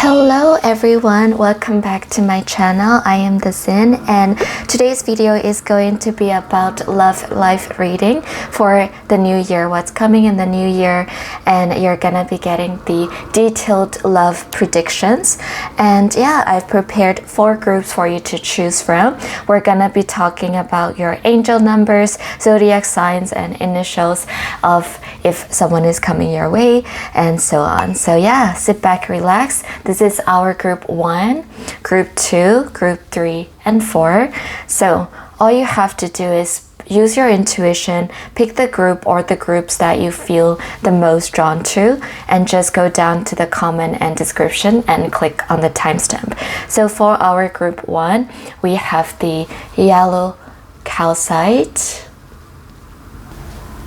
Hello everyone, welcome back to my channel. I am the Zin, and today's video is going to be about love life reading for the new year, what's coming in the new year, and you're gonna be getting the detailed love predictions. And yeah, I've prepared 4 groups for you to choose from. We're gonna be talking about your angel numbers, zodiac signs, and initials of if someone is coming your way, and so on. So yeah, sit back, relax. This is our group 1, group 2, group 3, and 4. So all you have to do is use your intuition, pick the group or the groups that you feel the most drawn to, and just go down to the comment and description and click on the timestamp. So for our group 1, we have the yellow calcite.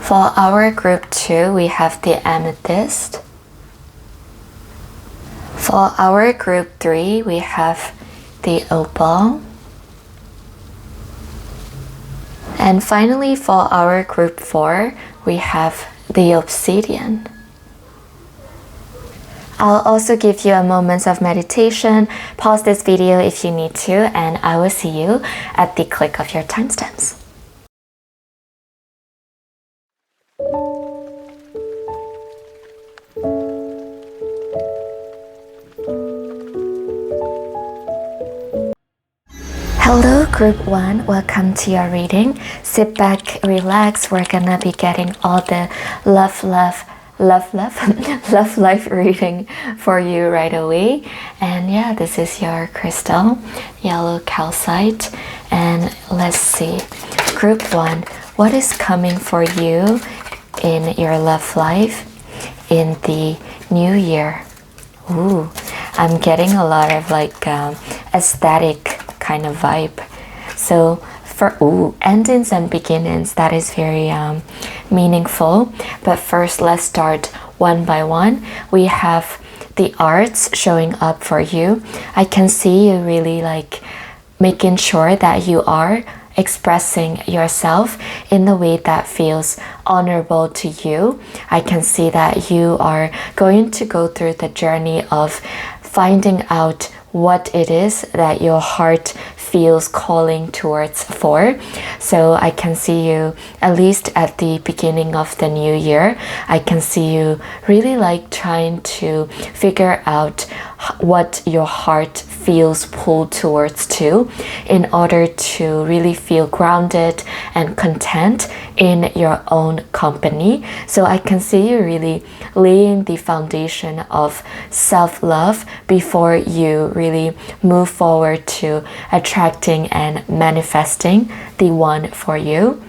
For our group 2, we have the amethyst. For our group 3, we have the opal. And finally, for our group 4, we have the obsidian. I'll also give you a moment of meditation. Pause this video if you need to, and I will see you at the click of your timestamps. Hello group 1, welcome to your reading. Sit back, relax. We're gonna be getting all the love life reading for you right away. And yeah, this is your crystal, yellow calcite. And let's see, group 1, what is coming for you in your love life in the new year? Ooh, I'm getting a lot of like aesthetic kind of vibe. So for endings and beginnings, that is very meaningful. But first, let's start one by one. We have the arts showing up for you. I can see you really like making sure that you are expressing yourself in a way that feels honorable to you. I can see that you are going to go through the journey of finding out what it is that your heart feels calling towards for. So I can see you, at least at the beginning of the new year, I can see you really like trying to figure out what your heart feels pulled towards to in order to really feel grounded and content in your own company. So I can see you really laying the foundation of self-love before you really move forward to attracting and manifesting the one for you.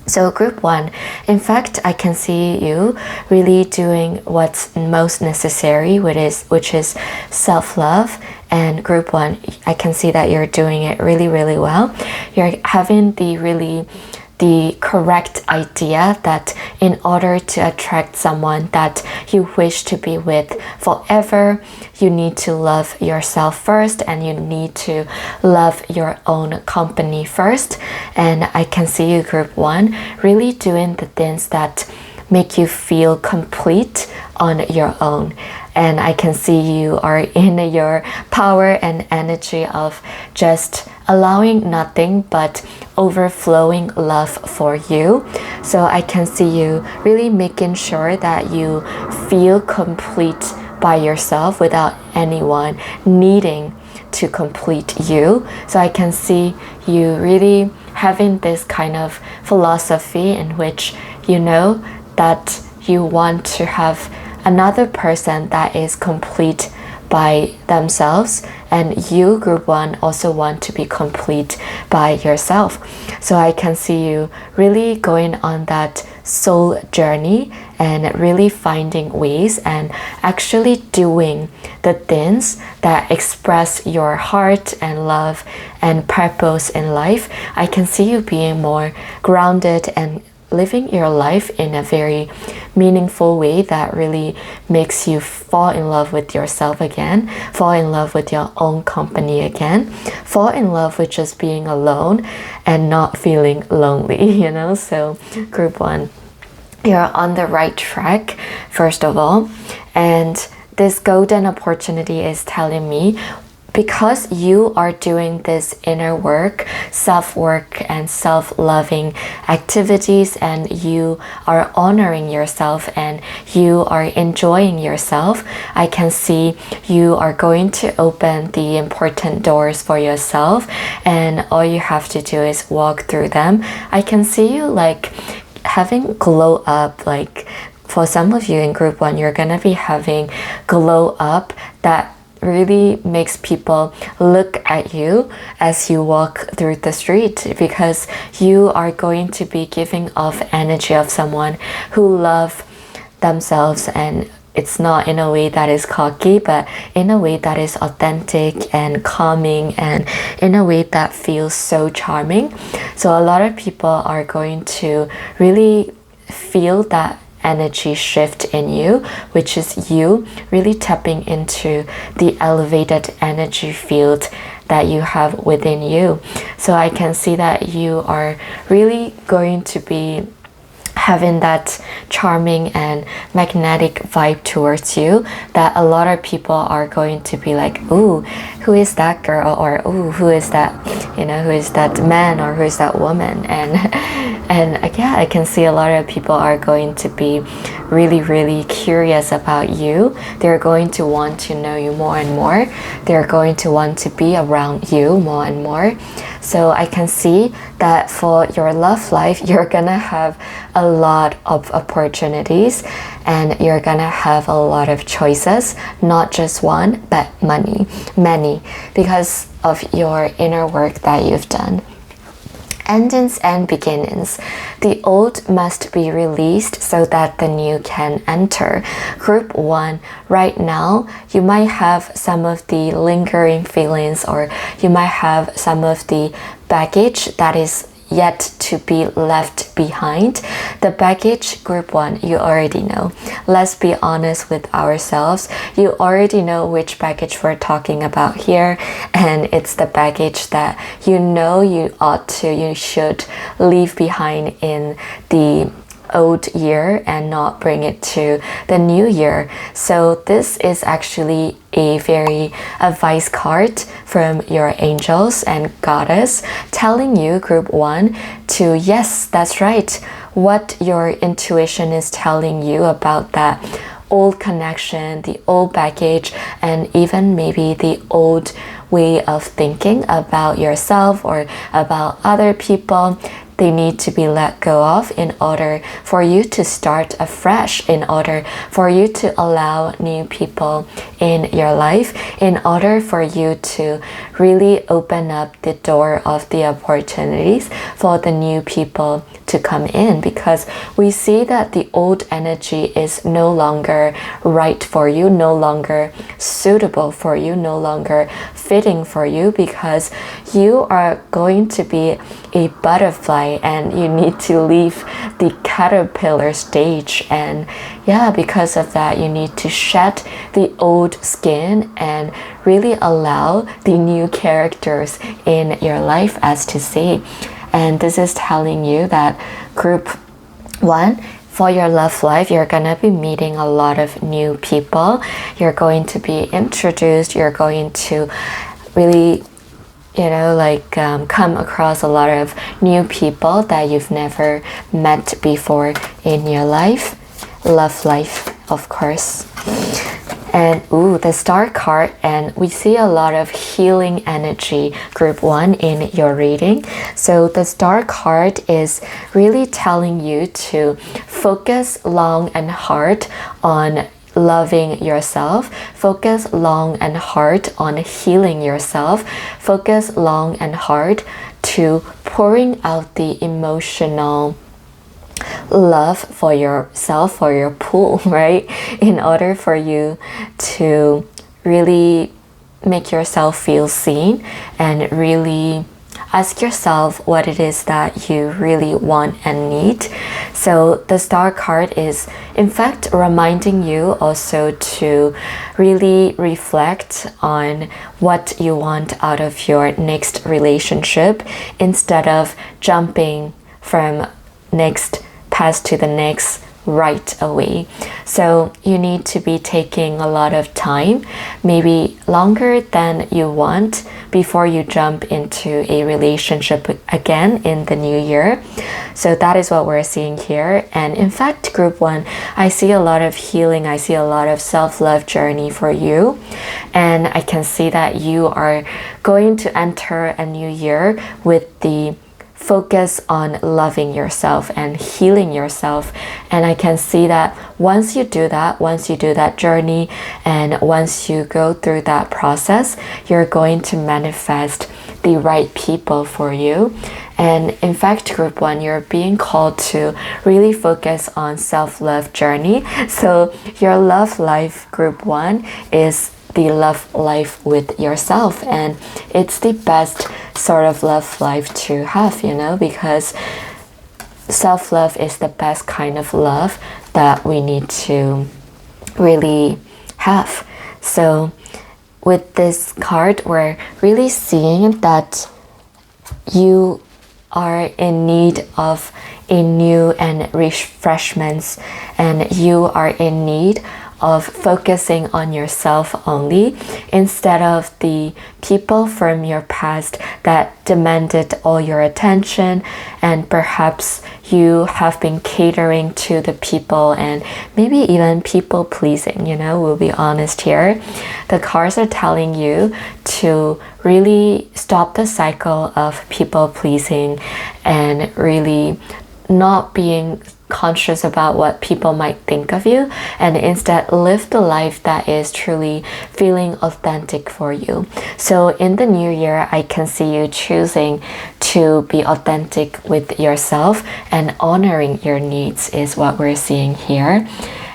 So group 1, in fact, I can see you really doing what's most necessary, which is self-love. And group 1, I can see that you're doing it really, really well. You're having the correct idea that in order to attract someone that you wish to be with forever, you need to love yourself first, and you need to love your own company first. And I can see you, group 1, really doing the things that make you feel complete on your own. And I can see you are in your power and energy of just allowing nothing but overflowing love for you. So I can see you really making sure that you feel complete by yourself without anyone needing to complete you. So I can see you really having this kind of philosophy in which you know that you want to have another person that is complete by themselves, and you, group 1, also want to be complete by yourself. So I can see you really going on that soul journey and really finding ways and actually doing the things that express your heart and love and purpose in life. I can see you being more grounded and living your life in a very meaningful way that really makes you fall in love with yourself again, fall in love with your own company again, fall in love with just being alone and not feeling lonely, you know? So group 1, you're on the right track, first of all. And this golden opportunity is telling me, because you are doing this inner work, self-work and self-loving activities, and you are honoring yourself and you are enjoying yourself, I can see you are going to open the important doors for yourself, and all you have to do is walk through them. I can see you like having glow up, like for some of you in group 1, you're gonna be having glow up that really makes people look at you as you walk through the street, because you are going to be giving off energy of someone who love themselves, and it's not in a way that is cocky, but in a way that is authentic and calming, and in a way that feels so charming. So a lot of people are going to really feel that energy shift in you, which is you really tapping into the elevated energy field that you have within you. So I can see that you are really going to be having that charming and magnetic vibe towards you, that a lot of people are going to be like, ooh, who is that girl, or ooh, who is that, you know, who is that man, or who is that woman? And yeah, I can see a lot of people are going to be really curious about you. They're going to want to know you more and more. They're going to want to be around you more and more. So I can see that for your love life, you're gonna have a lot of opportunities, and you're gonna have a lot of choices, not just one, but many, because of your inner work that you've done. Endings and beginnings. The old must be released so that the new can enter. Group 1, right now, you might have some of the lingering feelings, or you might have some of the baggage that is yet to be left behind. The baggage, group 1, you already know. Let's be honest with ourselves. You already know which baggage we're talking about here, and it's the baggage that you know you should leave behind in the old year and not bring it to the new year. So this is actually a very advice card from your angels and goddess telling you, group 1, to, yes, that's right, what your intuition is telling you about that old connection, the old baggage, and even maybe the old way of thinking about yourself or about other people. They need to be let go of in order for you to start afresh, in order for you to allow new people in your life, in order for you to really open up the door of the opportunities for the new people to come in, because we see that the old energy is no longer right for you, no longer suitable for you, no longer fitting for you, because you are going to be a butterfly and you need to leave the caterpillar stage. And yeah, because of that, you need to shed the old skin and really allow the new characters in your life as to see. And this is telling you that group 1, for your love life, you're gonna be meeting a lot of new people. You're going to be introduced, you're going to really, you know, like come across a lot of new people that you've never met before in your life. Love life, of course. And ooh, the star card, and we see a lot of healing energy, group 1, in your reading. So the star card is really telling you to focus long and hard on loving yourself, focus long and hard on healing yourself, focus long and hard to pouring out the emotional love for yourself, for your pool, right? In order for you to really make yourself feel seen and really ask yourself what it is that you really want and need. So the star card is in fact reminding you also to really reflect on what you want out of your next relationship, instead of jumping from next past to the next right away. So you need to be taking a lot of time, maybe longer than you want, before you jump into a relationship again in the new year. So that is what we're seeing here. And in fact, group 1, I see a lot of healing. I see a lot of self-love journey for you. And I can see that you are going to enter a new year with the focus on loving yourself and healing yourself. And I can see that once you do that journey, and once you go through that process, you're going to manifest the right people for you. And in fact, group 1, you're being called to really focus on self-love journey. So your love life, group 1, is the love life with yourself, and it's the best sort of love life to have, because self-love is the best kind of love that we need to really have. So with this card, we're really seeing that you are in need of a new and refreshments, and you are in need of focusing on yourself only, instead of the people from your past that demanded all your attention, and perhaps you have been catering to the people and maybe even people pleasing, we'll be honest here. The cards are telling you to really stop the cycle of people pleasing and really not being conscious about what people might think of you, and instead live the life that is truly feeling authentic for you. So in the new year, I can see you choosing to be authentic with yourself, and honoring your needs is what we're seeing here.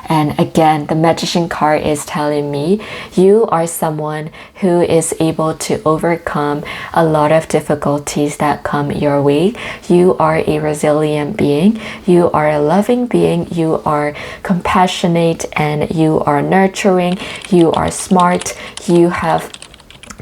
And again, the Magician card is telling me you are someone who is able to overcome a lot of difficulties that come your way. You are a resilient being. You are a loving being. You are compassionate, and you are nurturing. You are smart. You have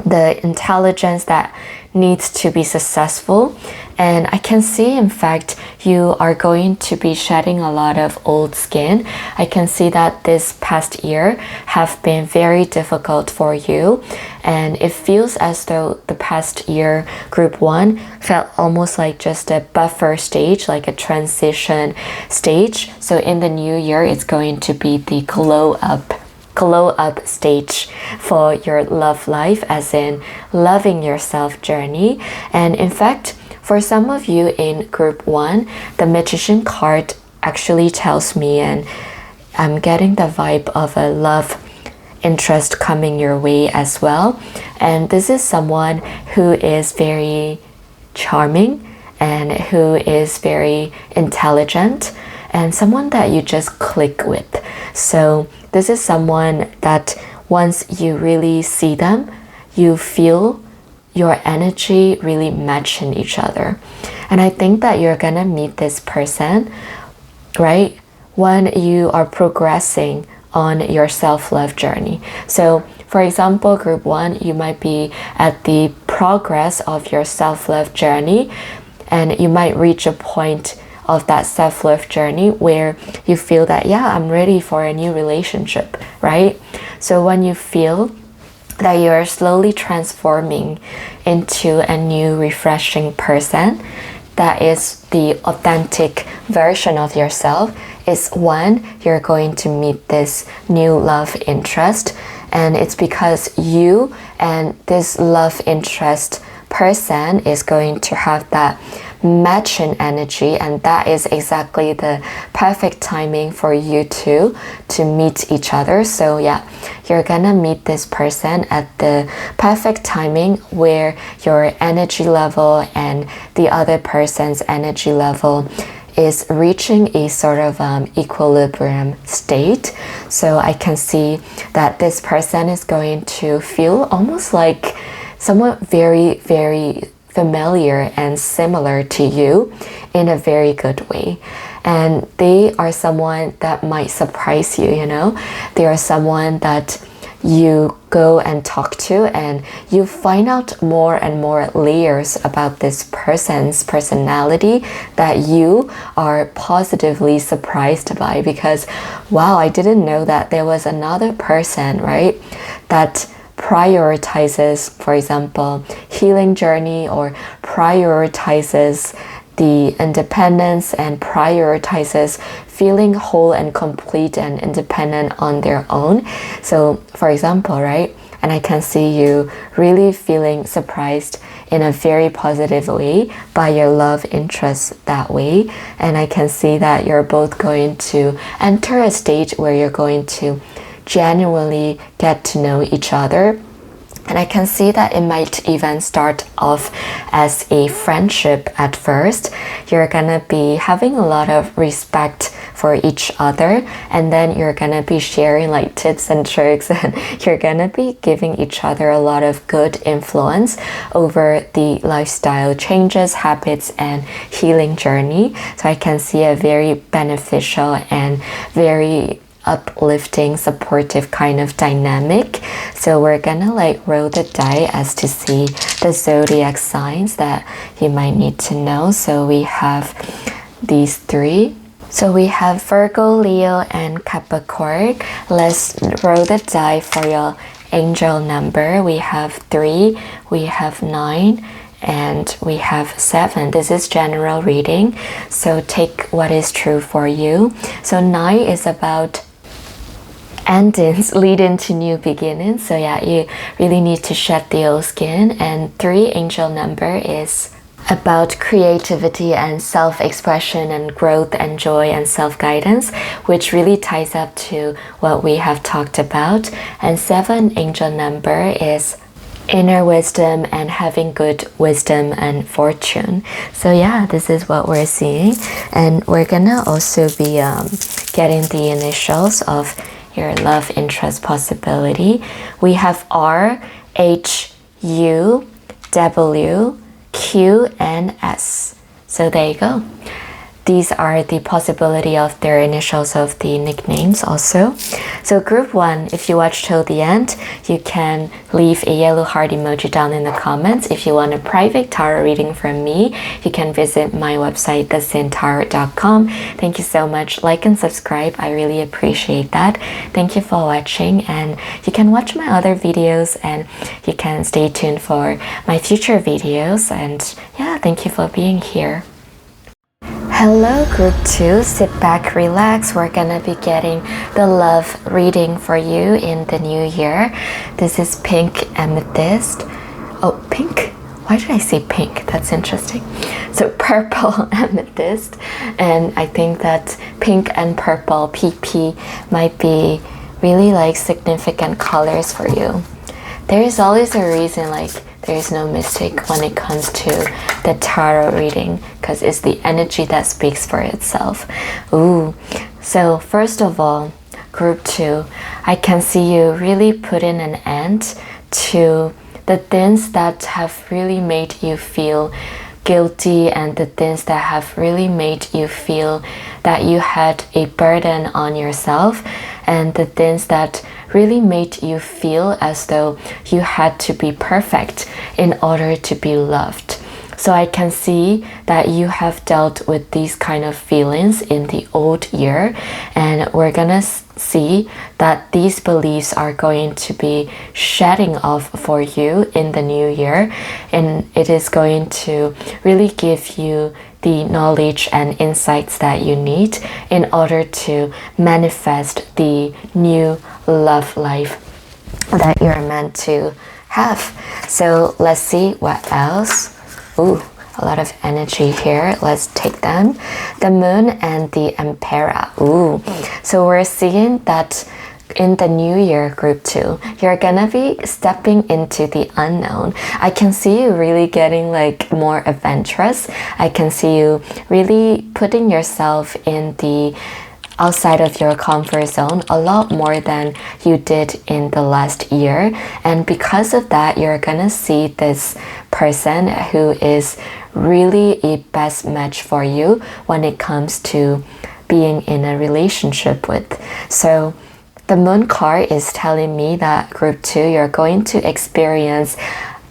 the intelligence that needs to be successful. And I can see, in fact, you are going to be shedding a lot of old skin. I can see that this past year have been very difficult for you, and it feels as though the past year, group 1, felt almost like just a buffer stage, like a transition stage. So in the new year, it's going to be the glow up stage for your love life, as in loving yourself journey. And in fact, for some of you in group 1, the Magician card actually tells me, and I'm getting the vibe of a love interest coming your way as well. And this is someone who is very charming and who is very intelligent, and someone that you just click with. So this is someone that once you really see them, you feel your energy really matching each other. And I think that you're gonna meet this person, right, when you are progressing on your self-love journey. So for example, group 1, you might be at the progress of your self-love journey, and you might reach a point of that self-love journey where you feel that, yeah, I'm ready for a new relationship, right? So when you feel that you're slowly transforming into a new refreshing person that is the authentic version of yourself, is when you're going to meet this new love interest. And it's because you and this love interest person is going to have that matching energy, and that is exactly the perfect timing for you two to meet each other. So yeah, you're gonna meet this person at the perfect timing where your energy level and the other person's energy level is reaching a sort of equilibrium state. So I can see that this person is going to feel almost like someone very, very familiar and similar to you in a very good way. And they are someone that might surprise you, They are someone that you go and talk to, and you find out more and more layers about this person's personality that you are positively surprised by, because wow, I didn't know that there was another person, right, that prioritizes, for example, healing journey, or prioritizes the independence and prioritizes feeling whole and complete and independent on their own. So for example, right, and I can see you really feeling surprised in a very positive way by your love interest that way, and I can see that you're both going to enter a stage where you're going to genuinely get to know each other. And I can see that it might even start off as a friendship at first. You're gonna be having a lot of respect for each other, and then you're gonna be sharing like tips and tricks, and you're gonna be giving each other a lot of good influence over the lifestyle changes, habits, and healing journey. So I can see a very beneficial and very uplifting, supportive kind of dynamic. So we're gonna like roll the die as to see the zodiac signs that you might need to know. So we have these three. So we have Virgo, Leo, and Capricorn. Let's roll the die for your angel number. We have 3, we have 9, and we have 7. This is general reading, so take what is true for you. So 9 is about endings lead into new beginnings. So yeah, you really need to shed the old skin. And 3, angel number, is about creativity and self-expression and growth and joy and self-guidance, which really ties up to what we have talked about. And 7, angel number, is inner wisdom and having good wisdom and fortune. So yeah, this is what we're seeing. And we're gonna also be getting the initials of your love interest possibility. We have R, H, U, W, Q, and S. So there you go. These are the possibility of their initials of the nicknames also. So group 1, if you watch till the end, you can leave a yellow heart emoji down in the comments. If you want a private tarot reading from me, you can visit my website, thesintarot.com. Thank you so much. Like and subscribe. I really appreciate that. Thank you for watching, and you can watch my other videos, and you can stay tuned for my future videos. And yeah, thank you for being here. Hello group 2, sit back, relax. We're gonna be getting the love reading for you in the new year. This is pink amethyst. Oh, pink? Why did I say pink? That's interesting. So purple amethyst, and I think that pink and purple PP might be really like significant colors for you. There is always a reason, like there is no mistake when it comes to the tarot reading, because it's the energy that speaks for itself. Ooh, so first of all, group 2, I can see you really putting an end to the things that have really made you feel guilty, and the things that have really made you feel that you had a burden on yourself, and the things that really made you feel as though you had to be perfect in order to be loved. So I can see that you have dealt with these kind of feelings in the old year, and we're gonna see that these beliefs are going to be shedding off for you in the new year, and it is going to really give you the knowledge and insights that you need in order to manifest the new love life that you're meant to have. So let's see what else. Ooh, a lot of energy here. Let's take them. The moon and the emperor. Ooh, so we're seeing that in the new year, group 2, you're gonna be stepping into the unknown. I can see you really getting like more adventurous. I can see you really putting yourself in the outside of your comfort zone a lot more than you did in the last year, and because of that, you're gonna see this person who is really a best match for you when it comes to being in a relationship with. So the moon card is telling me that group 2, you're going to experience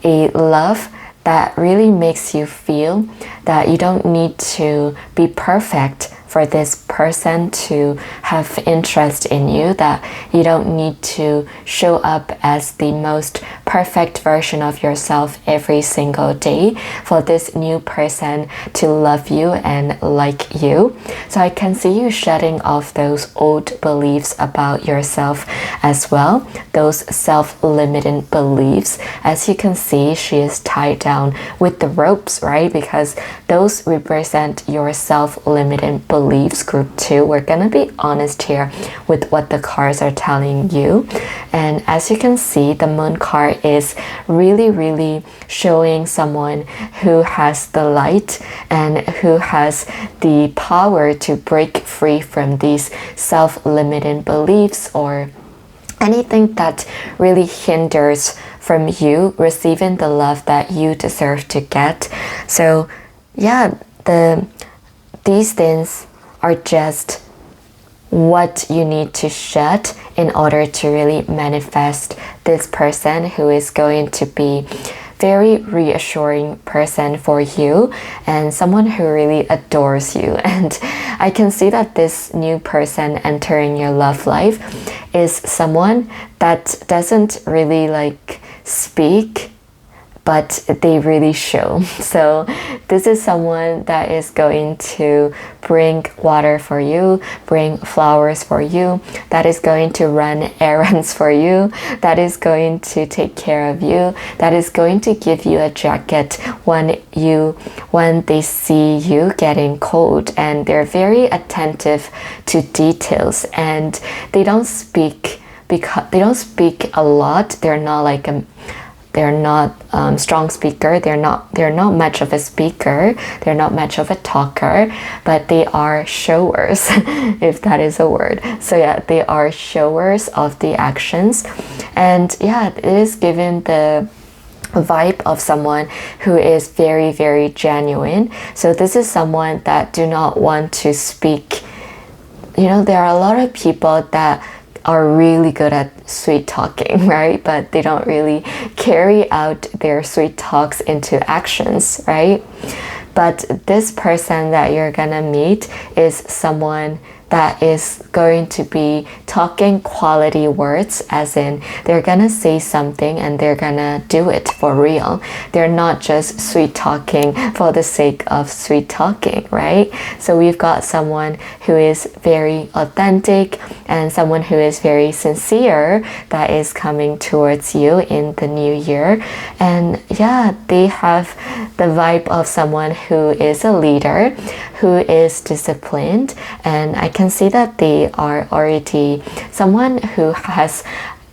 a love that really makes you feel that you don't need to be perfect for this person to have interest in you, that you don't need to show up as the most perfect version of yourself every single day for this new person to love you and like you. So I can see you shedding off those old beliefs about yourself as well, those self-limiting beliefs. As you can see, she is tied down with the ropes, right? Because those represent your self-limiting beliefs, group 2. We're gonna be honest here with what the cards are telling you. And as you can see, the moon card is really showing someone who has the light and who has the power to break free from these self-limiting beliefs or anything that really hinders from you receiving the love that you deserve to get. So yeah, these things are just what you need to shed in order to really manifest this person who is going to be very reassuring person for you and someone who really adores you. And I can see that this new person entering your love life is someone that doesn't really like speak, but they really show. So this is someone that is going to bring water for you, bring flowers for you, that is going to run errands for you, that is going to take care of you, that is going to give you a jacket when they see you getting cold. And they're very attentive to details, and they don't speak a lot. They're not strong speaker. They're not much of a speaker. They're not much of a talker, but they are showers, if that is a word. So yeah, they are showers of the actions. And yeah, it is given the vibe of someone who is very genuine. So this is someone that do not want to speak. You know, there are a lot of people that are really good at sweet talking, right? But they don't really carry out their sweet talks into actions, right? But this person that you're gonna meet is someone that is going to be talking quality words, as in they're gonna say something and they're gonna do it for real. They're not just sweet talking for the sake of sweet talking, right? So we've got someone who is very authentic and someone who is very sincere that is coming towards you in the new year. And yeah, they have the vibe of someone who is a leader, who is disciplined, and I can see that they are already someone who has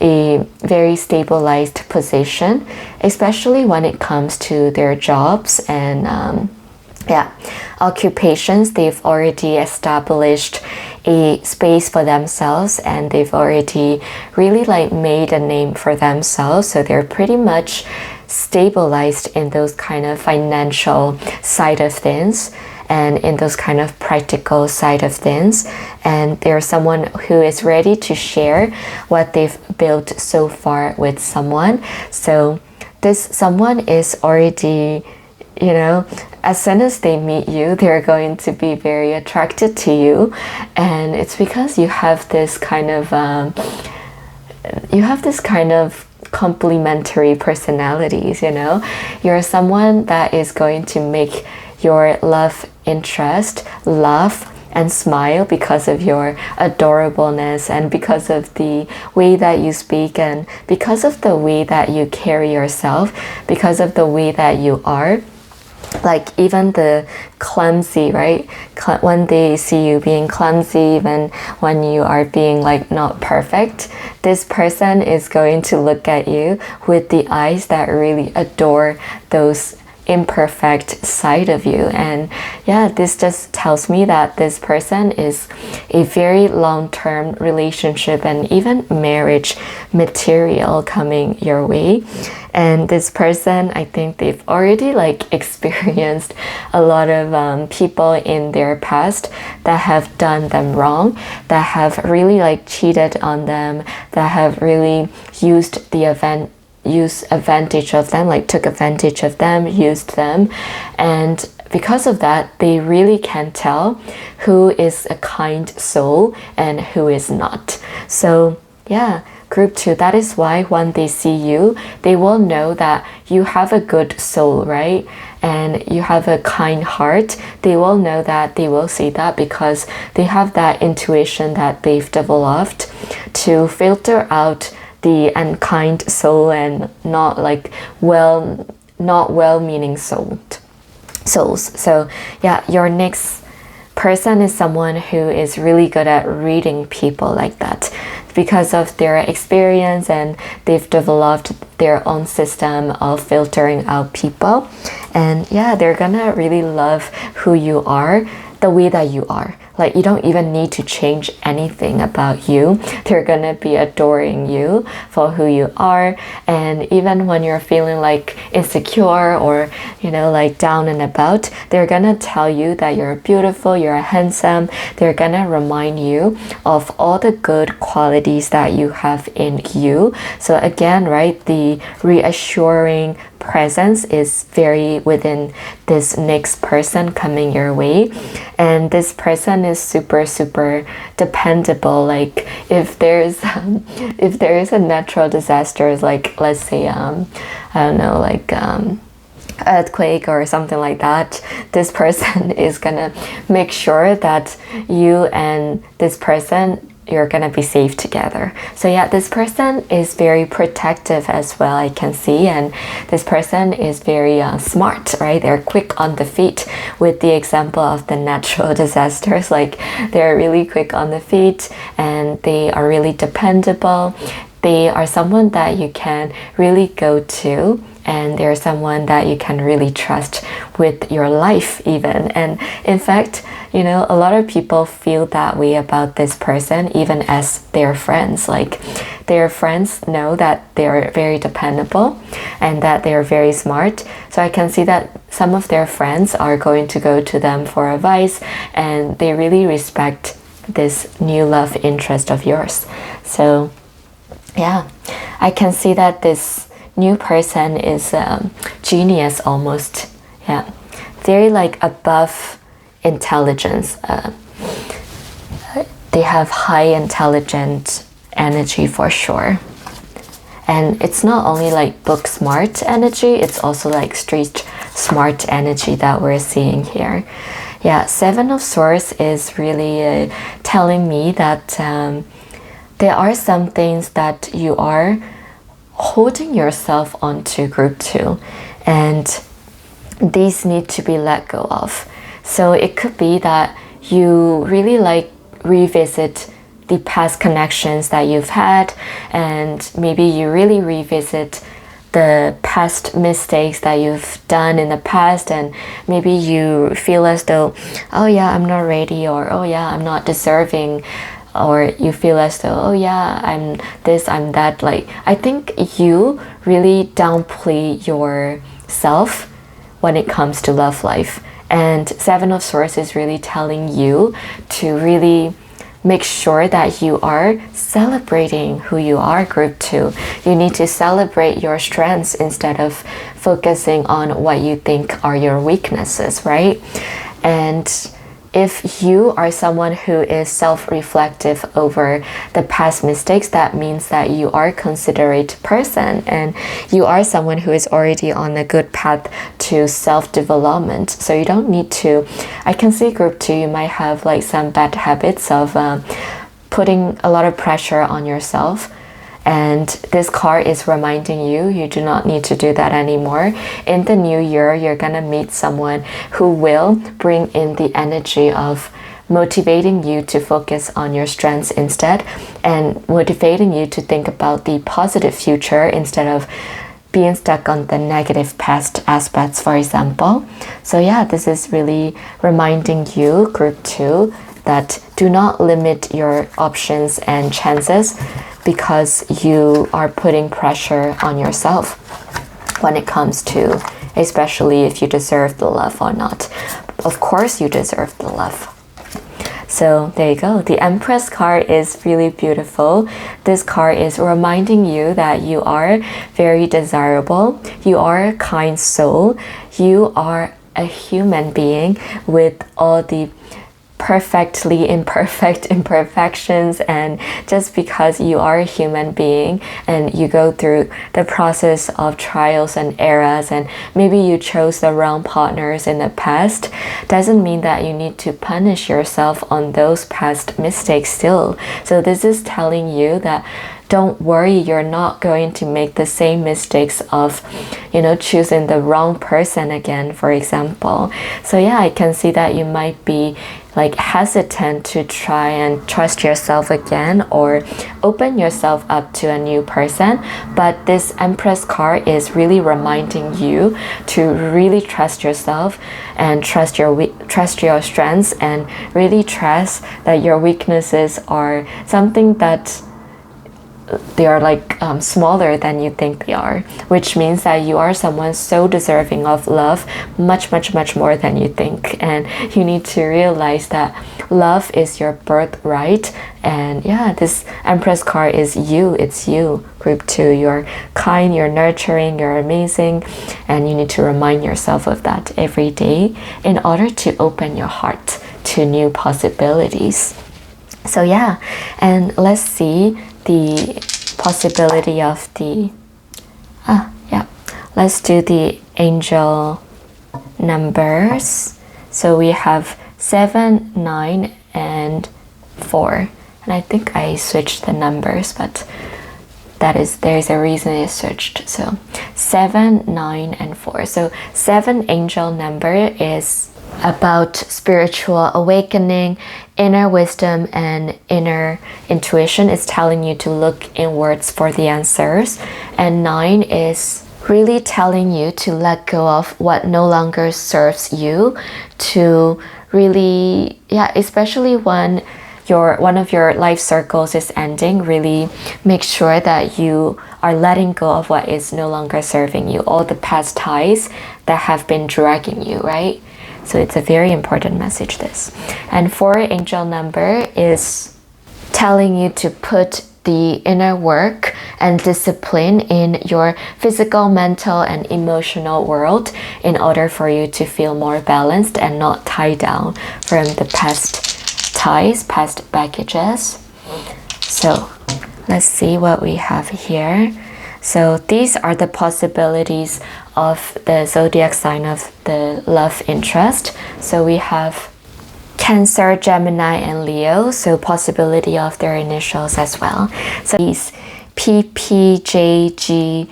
a very stabilized position, especially when it comes to their jobs and occupations. They've already established a space for themselves and they've already really like made a name for themselves. So they're pretty much stabilized in those kind of financial side of things and in those kind of practical side of things. And they're someone who is ready to share what they've built so far with someone. So this someone is already, you know, as soon as they meet you, they're going to be very attracted to you. And it's because you have this kind of complementary personalities, you know. You're someone that is going to make your love interest laugh and smile because of your adorableness and because of the way that you speak and because of the way that you carry yourself, because of the way that you are. Like even the clumsy, right? When they see you being clumsy, even when you are being like not perfect, this person is going to look at you with the eyes that really adore those imperfect side of you. And yeah, this just tells me that this person is a very long-term relationship and even marriage material coming your way. And this person, I think they've already like experienced a lot of people in their past that have done them wrong, that have really like cheated on them, that have really used advantage of them, like took advantage of them, used them. And because of that, they really can tell who is a kind soul and who is not. So yeah, group 2, that is why when they see you, they will know that you have a good soul, right? And you have a kind heart. They will know that, they will see that, because they have that intuition that they've developed to filter out the unkind soul and not well-meaning souls. So yeah, your next person is someone who is really good at reading people like that, because of their experience, and they've developed their own system of filtering out people. And yeah, they're gonna really love who you are, the way that you are. Like, you don't even need to change anything about you. They're gonna be adoring you for who you are. And even when you're feeling like insecure or, you know, like down and about, they're gonna tell you that you're beautiful, you're handsome. They're gonna remind you of all the good qualities that you have in you. So again, right, the reassuring presence is very within this next person coming your way. And this person is super dependable. Like, if there's a natural disaster, like let's say I don't know, like earthquake or something like that, this person is gonna make sure that you and this person, you're gonna be safe together. So yeah, this person is very protective as well, I can see. And this person is very smart, right? They're quick on the feet, with the example of the natural disasters. Like, they're really quick on the feet, and they are really dependable. They are someone that you can really go to, and they're someone that you can really trust with your life even. And in fact, you know, a lot of people feel that way about this person even as their friends. Like, their friends know that they're very dependable and that they're very smart. So I can see that some of their friends are going to go to them for advice, and they really respect this new love interest of yours. So yeah, I can see that this new person is genius almost. Yeah, very like above intelligence. They have high intelligent energy for sure. And it's not only like book smart energy, it's also like street smart energy that we're seeing here. Yeah, 7 of Swords is really telling me that there are some things that you are holding yourself onto, group 2, and these need to be let go of. So it could be that you really like revisit the past connections that you've had, and maybe you really revisit the past mistakes that you've done in the past, and maybe you feel as though, oh yeah, I'm not ready, or oh yeah, I'm not deserving, or you feel as though, oh yeah, I'm this, I'm that. Like, I think you really downplay yourself when it comes to love life. And 7 of Swords is really telling you to really make sure that you are celebrating who you are, group 2. You need to celebrate your strengths instead of focusing on what you think are your weaknesses, right? And if you are someone who is self-reflective over the past mistakes, that means that you are a considerate person, and you are someone who is already on a good path to self-development. So you don't need to, I can see group 2, you might have like some bad habits of putting a lot of pressure on yourself. And this card is reminding you, you do not need to do that anymore. In the new year, you're gonna meet someone who will bring in the energy of motivating you to focus on your strengths instead, and motivating you to think about the positive future instead of being stuck on the negative past aspects, for example. So yeah, this is really reminding you, group 2, that do not limit your options and chances because you are putting pressure on yourself. when it comes to, especially if you deserve the love or not. Of course you deserve the love. So there you go. The Empress card is really beautiful. This card is reminding you that you are very desirable. You are a kind soul. You are a human being with all the perfectly imperfect imperfections, and just because you are a human being and you go through the process of trials and errors, and maybe you chose the wrong partners in the past, doesn't mean that you need to punish yourself on those past mistakes still. So this is telling you that don't worry, you're not going to make the same mistakes of, you know, choosing the wrong person again, for example. So yeah, I can see that you might be like hesitant to try and trust yourself again or open yourself up to a new person, but this Empress card is really reminding you to really trust yourself and trust your strengths, and really trust that your weaknesses are something that they are like smaller than you think they are, which means that you are someone so deserving of love, much more than you think. And you need to realize that love is your birthright. And yeah, this Empress card is you. It's you, group 2. You're kind, you're nurturing, you're amazing, and you need to remind yourself of that every day in order to open your heart to new possibilities. So yeah, and let's see the possibility of the let's do the angel numbers. So we have 7, 9, and 4, and I think I switched the numbers, but there's a reason I switched. So 7, 9, and 4. So 7 angel number is about spiritual awakening, inner wisdom, and inner intuition. It's telling you to look inwards for the answers. And 9 is really telling you to let go of what no longer serves you, to really, especially when one of your life circles is ending, really make sure that you are letting go of what is no longer serving you, all the past ties that have been dragging you, right? So it's a very important message, this. And 4 angel number is telling you to put the inner work and discipline in your physical, mental, and emotional world in order for you to feel more balanced and not tied down from the past ties, past baggages. So let's see what we have here. So these are the possibilities of the zodiac sign of the love interest. So we have Cancer, Gemini, and Leo. So possibility of their initials as well. So these PPJGT.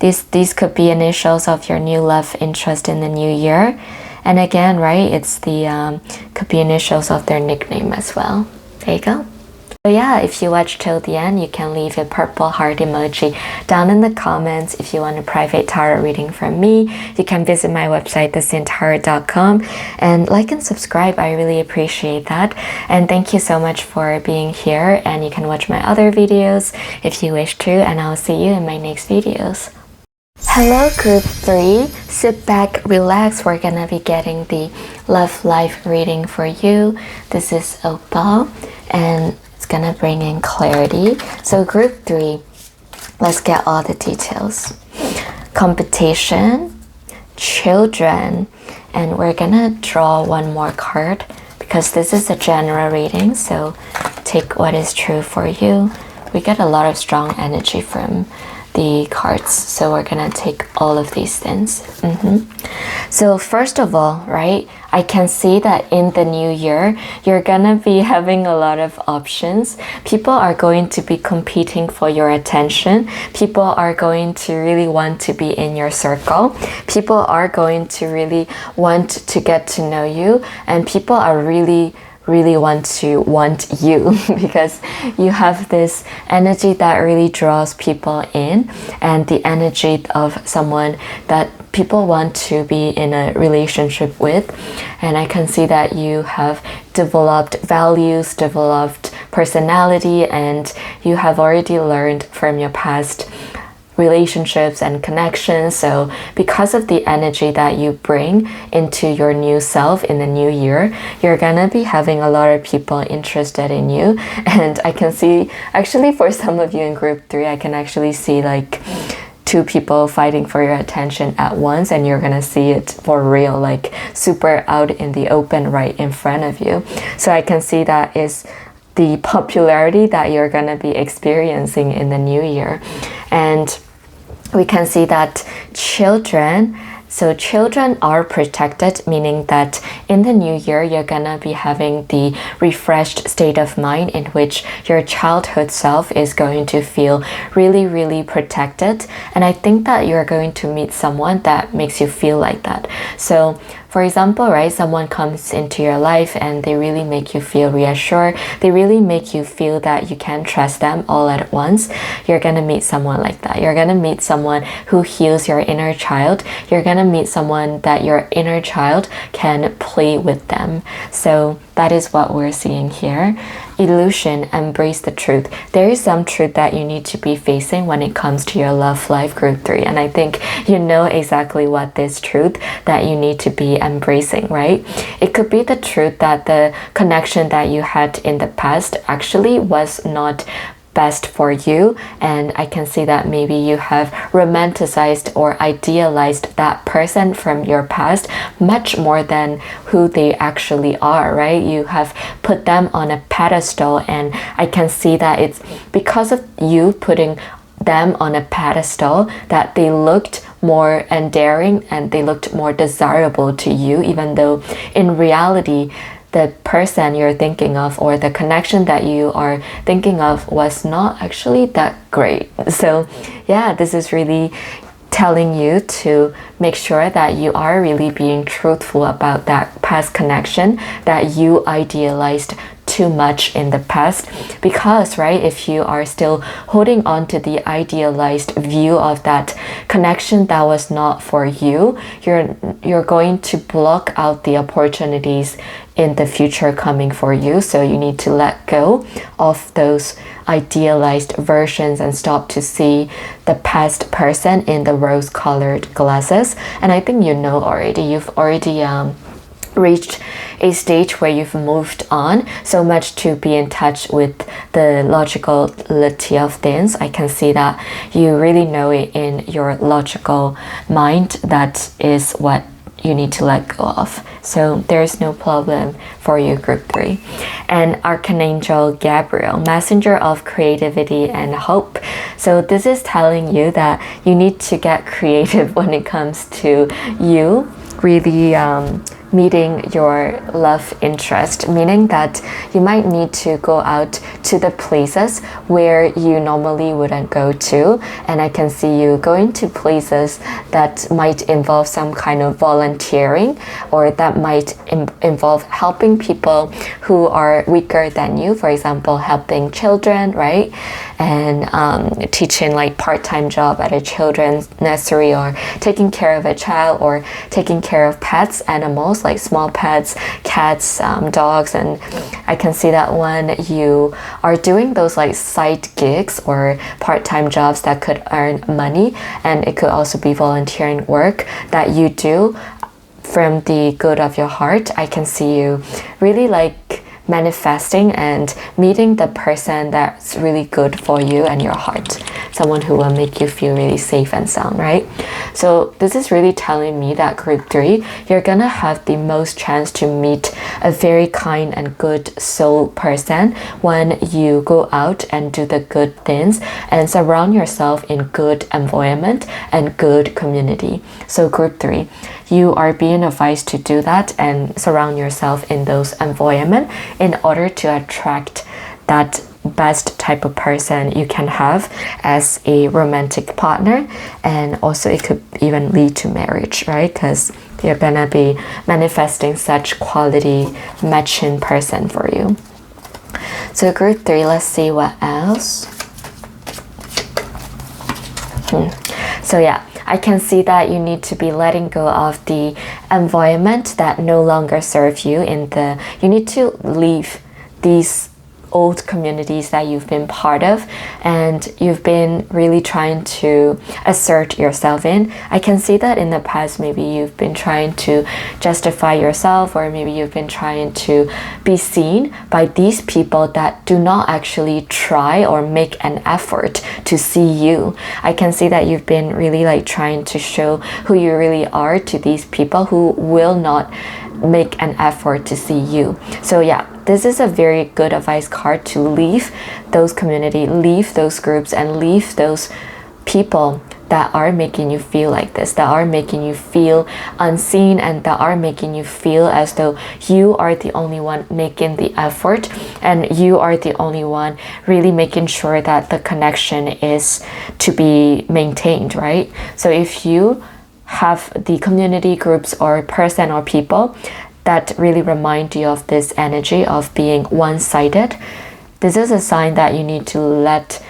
These could be initials of your new love interest in the new year. And again, right, it's the could be initials of their nickname as well. There you go. So yeah, if you watch till the end, you can leave a purple heart emoji down in the comments. If you want a private tarot reading from me, you can visit my website, thesyntarot.com, and like and subscribe. I really appreciate that. And thank you so much for being here, and you can watch my other videos if you wish to, and I'll see you in my next videos. Hello group 3, sit back, relax. We're gonna be getting the love life reading for you. This is Opal, and gonna bring in clarity. So group 3, let's get all the details. Competition, children, and we're gonna draw one more card because this is a general reading, so take what is true for you. We get a lot of strong energy from the cards, so we're gonna take all of these things. So first of all, right, I can see that in the new year, you're gonna be having a lot of options. People are going to be competing for your attention. People are going to really want to be in your circle. People are going to really want to get to know you, and people are really want you because you have this energy that really draws people in, and the energy of someone that people want to be in a relationship with. And I can see that you have developed values, developed personality, and you have already learned from your past relationships and connections. So because of the energy that you bring into your new self in the new year, you're gonna be having a lot of people interested in you. And I can see, actually for some of you in group 3, I can actually see like 2 people fighting for your attention at once, and you're gonna see it for real, like super out in the open right in front of you. So I can see that is the popularity that you're gonna be experiencing in the new year. And we can see that children are protected, meaning that in the new year, you're gonna be having the refreshed state of mind in which your childhood self is going to feel really, really protected. And I think that you're going to meet someone that makes you feel like that. So for example, right, someone comes into your life and they really make you feel reassured. They really make you feel that you can trust them all at once. You're gonna meet someone like that. You're gonna meet someone who heals your inner child. You're gonna meet someone that your inner child can play with them. So that is what we're seeing here. Illusion, embrace the truth. There is some truth that you need to be facing when it comes to your love life, group 3. And I think you know exactly what this truth that you need to be embracing, right? It could be the truth that the connection that you had in the past actually was not best for you, and I can see that maybe you have romanticized or idealized that person from your past much more than who they actually are, right? You have put them on a pedestal, and I can see that it's because of you putting them on a pedestal that they looked more endearing and they looked more desirable to you, even though in reality the person you're thinking of or the connection that you are thinking of was not actually that great. So yeah, this is really telling you to make sure that you are really being truthful about that past connection that you idealized too much in the past. Because right, if you are still holding on to the idealized view of that connection that was not for you, you're going to block out the opportunities in the future coming for you. So you need to let go of those idealized versions and stop to see the past person in the rose-colored glasses. And I think you know already, you've already reached a stage where you've moved on so much to be in touch with the logicality of things. I can see that you really know it in your logical mind. That is what you need to let go of. So there's no problem for you, group 3. And Archangel Gabriel, messenger of creativity and hope. So this is telling you that you need to get creative when it comes to you really meeting your love interest, meaning that you might need to go out to the places where you normally wouldn't go to. And I can see you going to places that might involve some kind of volunteering, or that might involve helping people who are weaker than you, for example helping children, right? And teaching like part-time job at a children's nursery, or taking care of a child, or taking care of pets, animals like small pets, cats, dogs. And I can see that when you are doing those like side gigs or part-time jobs that could earn money, and it could also be volunteering work that you do from the good of your heart, I can see you really like manifesting and meeting the person that's really good for you and your heart, someone who will make you feel really safe and sound, right? So this is really telling me that group 3, you're gonna have the most chance to meet a very kind and good soul person when you go out and do the good things and surround yourself in good environment and good community. So group 3, you are being advised to do that and surround yourself in those environment in order to attract that best type of person you can have as a romantic partner. And also it could even lead to marriage, right? Because you're gonna be manifesting such quality matching person for you. So group 3, let's see what else. So yeah, I can see that you need to be letting go of the environment that no longer serve you. You need to leave these old communities that you've been part of and you've been really trying to assert yourself in. I can see that in the past maybe you've been trying to justify yourself, or maybe you've been trying to be seen by these people that do not actually try or make an effort to see you. I can see that you've been really like trying to show who you really are to these people who will not make an effort to see you. So yeah, this is a very good advice card to leave those community, leave those groups, and leave those people that are making you feel like this, that are making you feel unseen, and that are making you feel as though you are the only one making the effort, and you are the only one really making sure that the connection is to be maintained, right? So if you have the community groups or person or people that really remind you of this energy of being one-sided, this is a sign that you need to let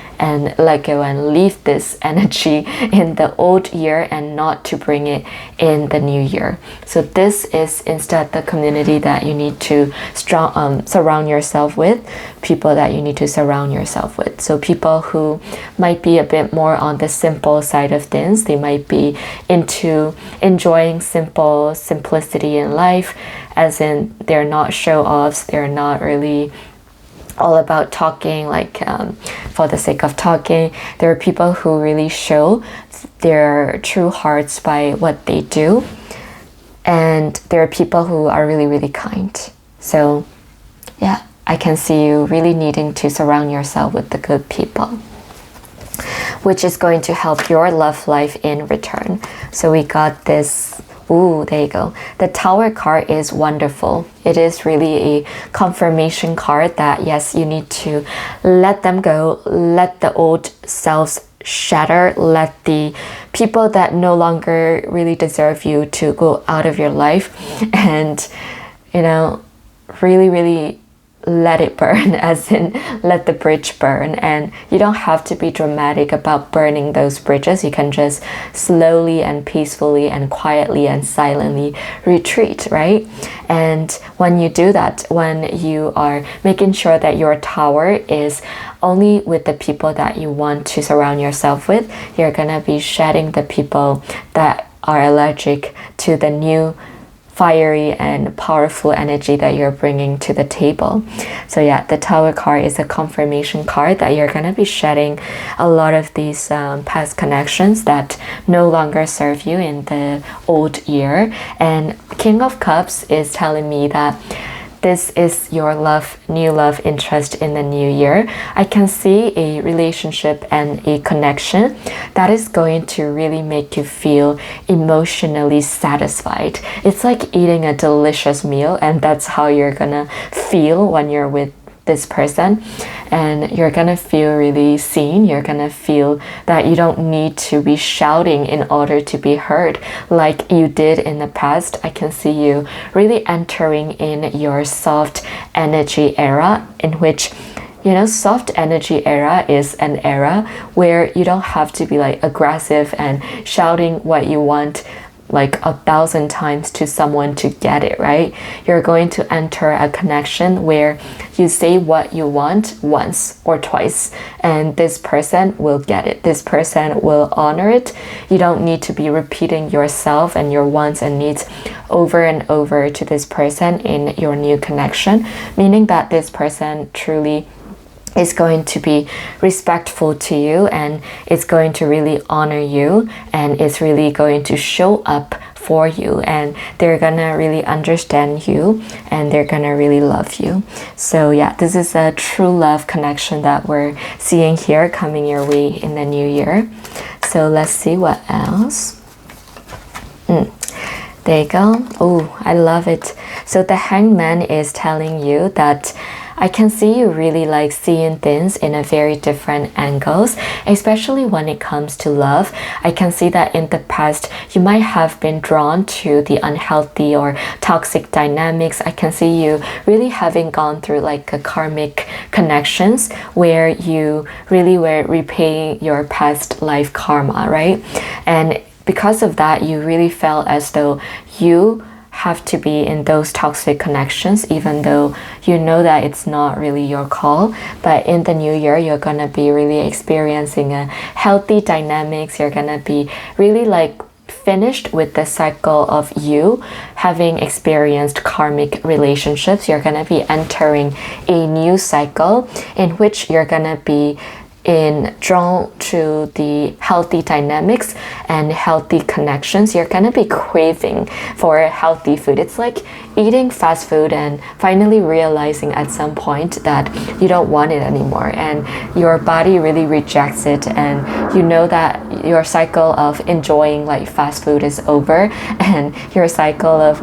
go and leave this energy in the old year and not to bring it in the new year. So this is instead the community that you need to surround yourself with, people that you need to surround yourself with. So people who might be a bit more on the simple side of things. They might be into enjoying simplicity in life, as in they're not show-offs, they're not really all about talking for the sake of talking. There are people who really show their true hearts by what they do, and there are people who are really, really kind. So yeah, I can see you really needing to surround yourself with the good people, which is going to help your love life in return. So we got this. Ooh, there you go. The Tower card is wonderful. It is really a confirmation card that yes, you need to let them go, let the old selves shatter, let the people that no longer really deserve you to go out of your life, and really, really let it burn, as in let the bridge burn. And you don't have to be dramatic about burning those bridges. You can just slowly and peacefully and quietly and silently retreat, right? And when you do that, when you are making sure that your tower is only with the people that you want to surround yourself with, you're gonna be shedding the people that are allergic to the new fiery and powerful energy that you're bringing to the table. So yeah, the Tower card is a confirmation card that you're going to be shedding a lot of these past connections that no longer serve you in the old year. And King of Cups is telling me that this is your new love interest in the new year. I can see a relationship and a connection that is going to really make you feel emotionally satisfied. It's like eating a delicious meal, and that's how you're gonna feel when you're with this person, and you're gonna feel really seen. You're gonna feel that you don't need to be shouting in order to be heard like you did in the past. I can see you really entering in your soft energy era, in which soft energy era is an era where you don't have to be like aggressive and shouting what you want like 1,000 times to someone to get it, right? You're going to enter a connection where you say what you want once or twice, and this person will get it. This person will honor it. You don't need to be repeating yourself and your wants and needs over and over to this person in your new connection, meaning that this person truly is going to be respectful to you, and it's going to really honor you, and it's really going to show up for you, and they're gonna really understand you, and they're gonna really love you. So yeah, this is a true love connection that we're seeing here coming your way in the new year. So let's see what else. There you go. Oh, I love it. So the Hangman is telling you that I can see you really like seeing things in a very different angles, especially when it comes to love. I can see that in the past, you might have been drawn to the unhealthy or toxic dynamics. I can see you really having gone through like a karmic connections where you really were repaying your past life karma, right? And because of that, you really felt as though you have to be in those toxic connections, even though you know that it's not really your call. But in the new year, you're gonna be really experiencing a healthy dynamics. You're gonna be really like finished with the cycle of you having experienced karmic relationships. You're gonna be entering a new cycle in which you're gonna be drawn to the healthy dynamics and healthy connections. You're gonna be craving for healthy food. It's like eating fast food and finally realizing at some point that you don't want it anymore, and your body really rejects it, and you know that your cycle of enjoying like fast food is over, and your cycle of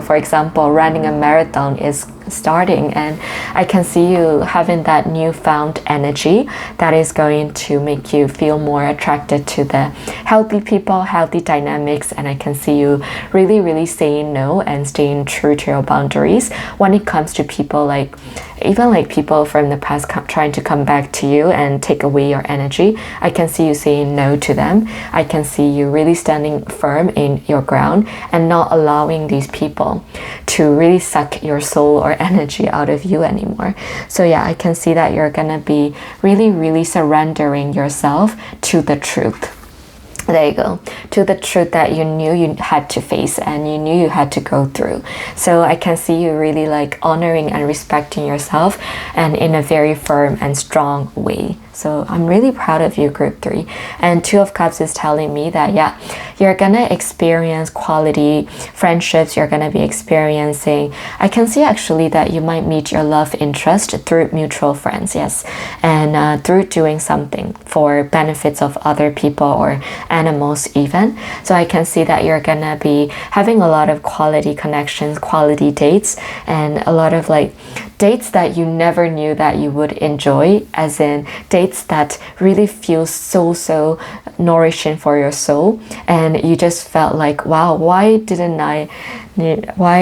for example, running a marathon is starting. And I can see you having that newfound energy that is going to make you feel more attracted to the healthy people, healthy dynamics. And I can see you really saying no and staying true to your boundaries when it comes to people, like even like people from the past trying to come back to you and take away your energy. I can see you saying no to them. I can see you really standing firm in your ground and not allowing these people to really suck your soul or energy out of you anymore. So yeah, I can see that you're gonna be really surrendering yourself to the truth. There you go, to the truth that you knew you had to face and you knew you had to go through. So I can see you really like honoring and respecting yourself, and in a very firm and strong way. So I'm really proud of you, group 3. And 2 of Cups is telling me that, yeah, you're gonna experience quality friendships. You're gonna be experiencing, I can see actually that you might meet your love interest through mutual friends, yes, and through doing something for benefits of other people or animals even. So I can see that you're gonna be having a lot of quality connections, quality dates, and a lot of like dates that you never knew that you would enjoy, as in dates that really feel so nourishing for your soul, and you just felt like, wow, why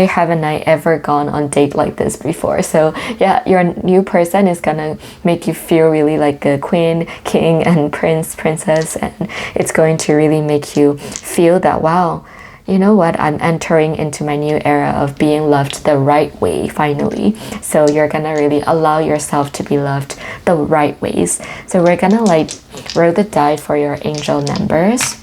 haven't I ever gone on a date like this before? So yeah, your new person is gonna make you feel really like a queen, king, and princess, and it's going to really make you feel that, wow, you know what, I'm entering into my new era of being loved the right way, finally. So you're gonna really allow yourself to be loved the right ways. So we're gonna like roll the die for your angel numbers.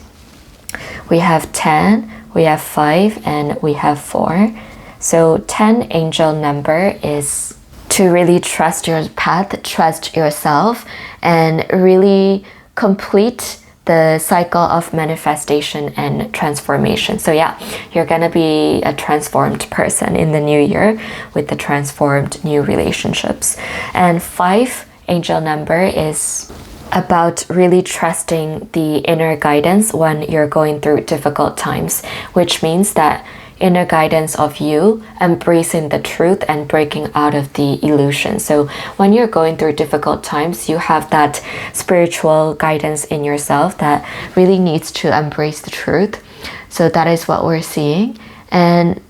We have 10, we have 5, and we have 4. So 10 angel number is to really trust your path, trust yourself, and really complete the cycle of manifestation and transformation. So yeah, you're gonna be a transformed person in the new year with the transformed new relationships. And 5 angel number is about really trusting the inner guidance when you're going through difficult times, which means that inner guidance of you embracing the truth and breaking out of the illusion. So when you're going through difficult times, you have that spiritual guidance in yourself that really needs to embrace the truth. So that is what we're seeing. And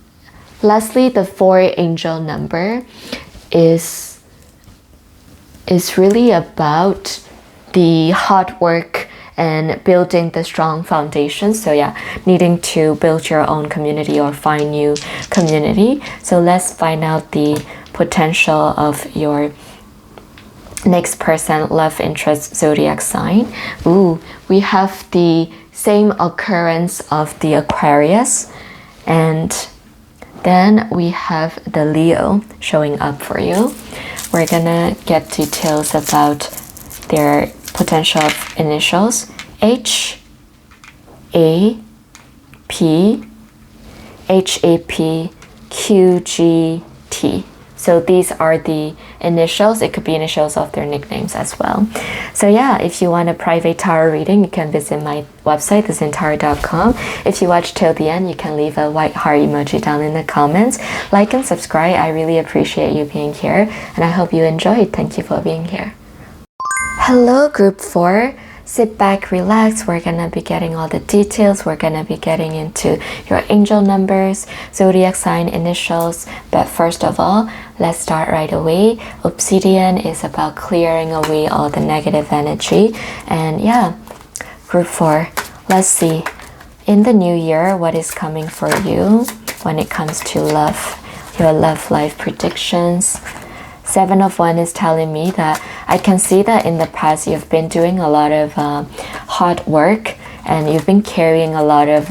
lastly, the 4 angel number is really about the hard work and building the strong foundation. So yeah, needing to build your own community or find new community. So let's find out the potential of your next person, love interest, zodiac sign. Ooh, we have the same occurrence of the Aquarius, and then we have the Leo showing up for you. We're gonna get details about their potential initials: H, A, P, HAP, QGT. So these are the initials. It could be initials of their nicknames as well. So yeah, if you want a private tarot reading, you can visit my website, thezintarot.com. If you watch till the end, you can leave a white heart emoji down in the comments. Like and subscribe. I really appreciate you being here, and I hope you enjoyed. Thank you for being here. Hello, group 4. Sit back, relax. We're gonna be getting all the details. We're gonna be getting into your angel numbers, zodiac sign initials. But first of all, let's start right away. Obsidian is about clearing away all the negative energy. And yeah, group 4, let's see. In the new year, what is coming for you? when it comes to love, your love life predictions. 7 of Wands is telling me that I can see that in the past you've been doing a lot of hard work, and you've been carrying a lot of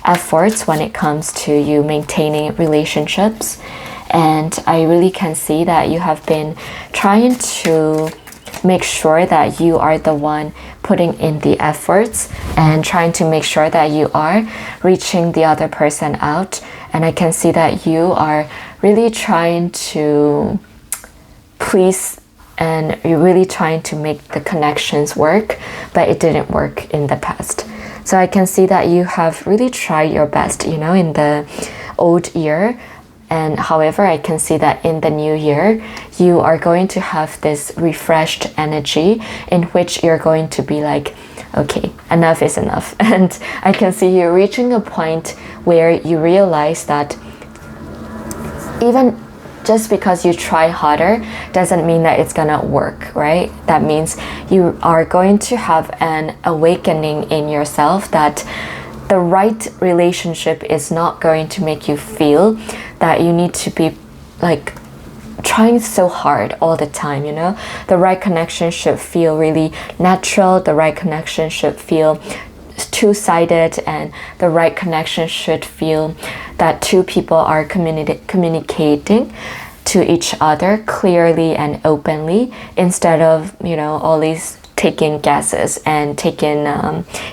efforts when it comes to you maintaining relationships. And I really can see that you have been trying to make sure that you are the one putting in the efforts and trying to make sure that you are reaching the other person out. And I can see that you are really trying to please, and you're really trying to make the connections work, but it didn't work in the past. So I can see that you have really tried your best, you know, in the old year. And however, I can see that in the new year, you are going to have this refreshed energy in which you're going to be like, okay, enough is enough. And I can see you reaching a point where you realize that even just because you try harder doesn't mean that it's gonna work, right? That means you are going to have an awakening in yourself that the right relationship is not going to make you feel that you need to be like trying so hard all the time, you know? The right connection should feel really natural. The right connection should feel two-sided, and the right connection should feel that two people are communicating to each other clearly and openly, instead of, you know, all these taking guesses and taking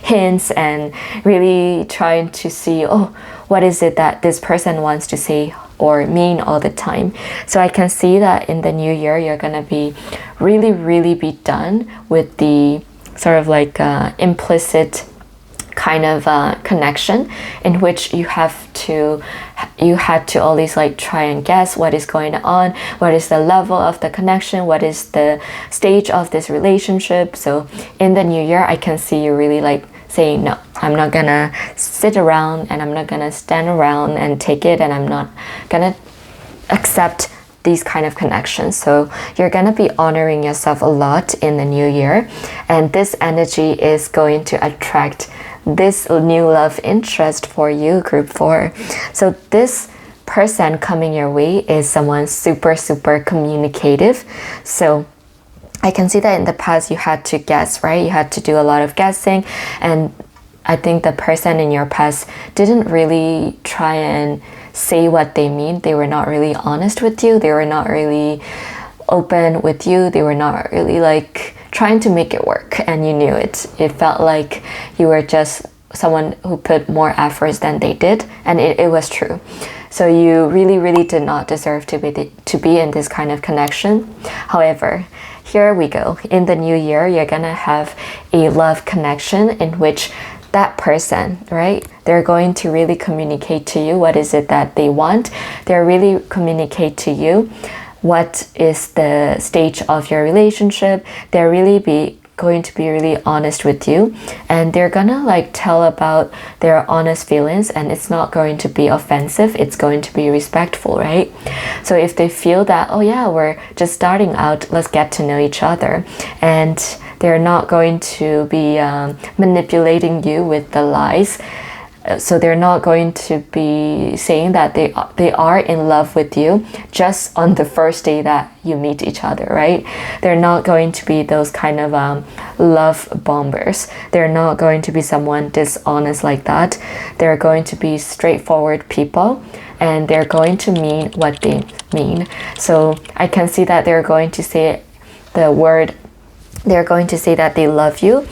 hints and really trying to see, oh, what is it that this person wants to say or mean all the time. So I can see that in the new year you're gonna be really be done with the sort of like implicit kind of connection in which you had to always like try and guess what is going on, what is the level of the connection, what is the stage of this relationship. So in the new year I can see you really like saying, no, I'm not gonna sit around and I'm not gonna stand around and take it, and I'm not gonna accept these kind of connections. So you're gonna be honoring yourself a lot in the new year, and this energy is going to attract this new love interest for you, group 4. So this person coming your way is someone super communicative. So I can see that in the past you had to guess, right? You had to do a lot of guessing, and I think the person in your past didn't really try and say what they mean. They were not really honest with you. They were not really open with you. They were not really like trying to make it work, and you knew it. It felt like you were just someone who put more efforts than they did, and it was true. So you really did not deserve to be in this kind of connection. However, here we go. In the new year, you're gonna have a love connection in which that person, right? They're going to really communicate to you what is it that they want. They're really communicate to you what is the stage of your relationship. They're really going to be really honest with you, and they're gonna like tell about their honest feelings, and it's not going to be offensive, it's going to be respectful, right? So if they feel that, oh yeah, we're just starting out, let's get to know each other, and they're not going to be manipulating you with the lies. So they're not going to be saying that they are in love with you just on the first day that you meet each other, right? They're not going to be those kind of love bombers. They're not going to be someone dishonest like that. They're going to be straightforward people, and they're going to mean what they mean. So I can see that they're going to say they're going to say that they love you,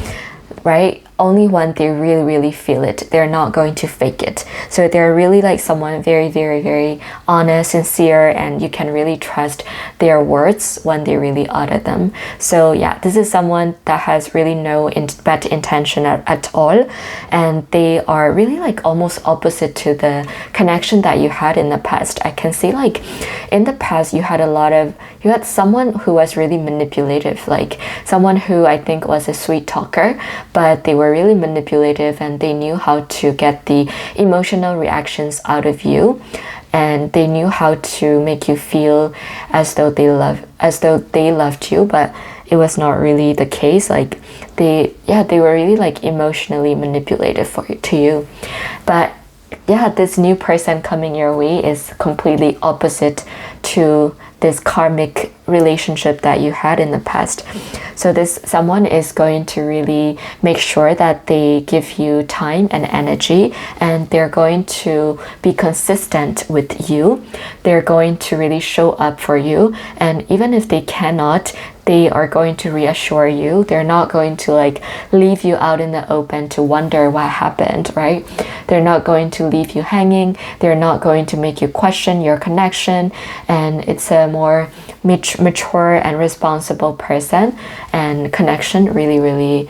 right? Only when they really feel it. They're not going to fake it. So they're really like someone very honest, sincere, and you can really trust their words when they really utter them. So yeah, this is someone that has really no bad intention at all, and they are really like almost opposite to the connection that you had in the past. I can see like in the past you had someone who was really manipulative, like someone who I think was a sweet talker, but they were really manipulative, and they knew how to get the emotional reactions out of you, and they knew how to make you feel as though they loved you, but it was not really the case. Like they were really like emotionally manipulative to you. But yeah, this new person coming your way is completely opposite to this karmic relationship that you had in the past. So this someone is going to really make sure that they give you time and energy, and they're going to be consistent with you. They're going to really show up for you, and even if they cannot, they are going to reassure you. They're not going to like leave you out in the open to wonder what happened, right? They're not going to leave you hanging. They're not going to make you question your connection. And it's a more mature and responsible person, and connection really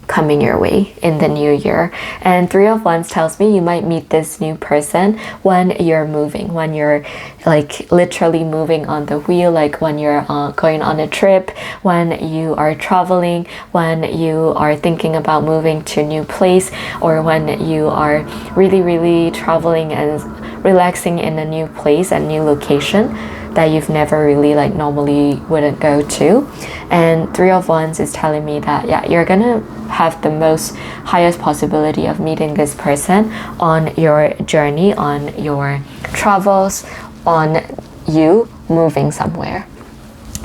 coming your way in the new year. And Three of Wands tells me you might meet this new person when you're moving, when you're like literally moving on the wheel, like when you're going on a trip, when you are traveling, when you are thinking about moving to a new place, or when you are really traveling and relaxing in a new place and new location that you've never really like normally wouldn't go to. And Three of Wands is telling me that yeah, you're gonna have the most highest possibility of meeting this person on your journey, on your travels, on you moving somewhere.